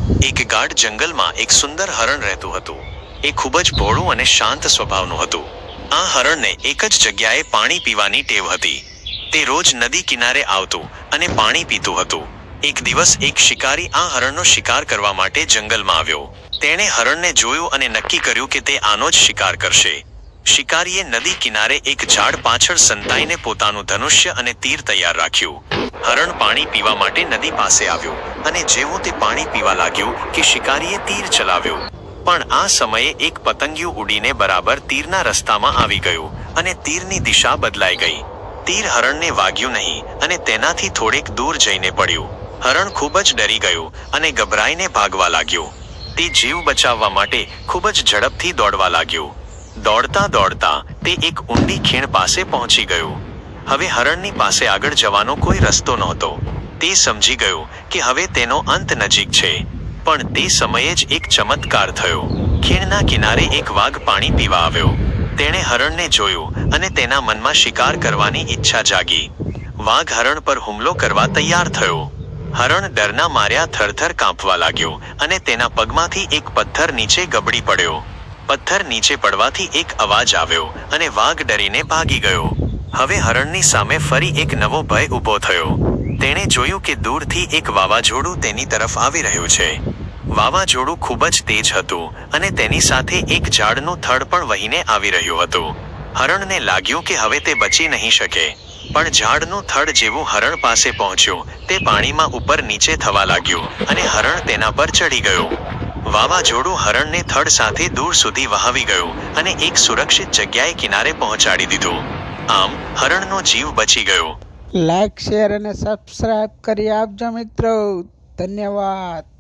એક ગાઢ જંગલમાં એક સુંદર હરણ રહેતું હતું. એ ખૂબ જ ભોળું અને શાંત સ્વભાવનું હતું. આ હરણને એક જ જગ્યાએ પાણી પીવાની ટેવ હતી. તે રોજ નદી કિનારે આવતું અને પાણી પીતું હતું. એક દિવસ એક શિકારી આ હરણનો શિકાર કરવા માટે જંગલમાં આવ્યો. તેણે હરણને જોયું અને નક્કી કર્યું કે તે આનો જ શિકાર કરશે. શિકારીએ નદી કિનારે એક ઝાડ પાછળ સંતાઈને પોતાનું ધનુષ્ય અને તીર તૈયાર રાખ્યું. હરણ પાણી પીવા માટે નદી પાસે આવ્યું અને જેવું તે પાણી પીવા લાગ્યું કે શિકારીએ તીર ચલાવ્યું. પણ આ સમયે એક પતંગિયું ઉડીને બરાબર તીરના રસ્તામાં આવી ગયું અને તીરની દિશા બદલાઈ ગઈ. તીર હરણને વાગ્યું નહીં અને તેનાથી થોડેક દૂર જઈને પડ્યું. હરણ ખૂબ જ ડરી ગયું અને ગભરાઈને ભાગવા લાગ્યું. તે જીવ બચાવવા માટે ખૂબ જ ઝડપથી દોડવા લાગ્યું. દોડતા દોડતા તે એક ઊંડી ખીણ પાસે પહોંચી ગયું. હવે હરણની પાસે આગળ જવાનો કોઈ રસ્તો નહોતો. તે સમજી ગયો કે હવે તેનો અંત નજીક છે. પણ તે સમયે જ એક ચમત્કાર થયો. ખીણના કિનારે એક વાઘ પાણી પીવા આવ્યો. તેણે હરણને જોયું અને તેના મનમાં શિકાર કરવાની ઈચ્છા જાગી. વાઘ હરણ પર હુમલો કરવા તૈયાર થયો. હરણ ડરના માર્યા થરથર કાંપવા લાગ્યો અને તેના પગમાંથી એક પથ્થર નીચે ગબડી પડ્યો. પથ્થર નીચે પડવાથી એક અવાજ આવ્યો અને વાઘ ડરીને ભાગી ગયો. હવે હરણની સામે ફરી એક નવો ભય ઊભો થયો. તેણે જોયું કે દૂરથી એક વાવાઝોડું તેની તરફ આવી રહ્યું છે. વાવાઝોડું ખૂબ જ તેજ હતું અને તેની સાથે એક ઝાડનું થડ પણ વહીને આવી રહ્યું હતું. હરણને લાગ્યું કે હવે તે બચી નહીં શકે. પણ ઝાડનું થડ જેવું હરણ પાસે પહોંચ્યું તે પાણીમાં ઉપર નીચે થવા લાગ્યું અને હરણ તેના પર ચડી ગયું. વાવાઝોડું હરણને થડ સાથે દૂર સુધી વહાવી ગયું અને એક સુરક્ષિત જગ્યાએ કિનારે પહોંચાડી દીધું. આમ હરણનો જીવ બચી ગયો. લાઈક, શેર અને સબસ્ક્રાઇબ કરી આપજો મિત્રો. ધન્યવાદ.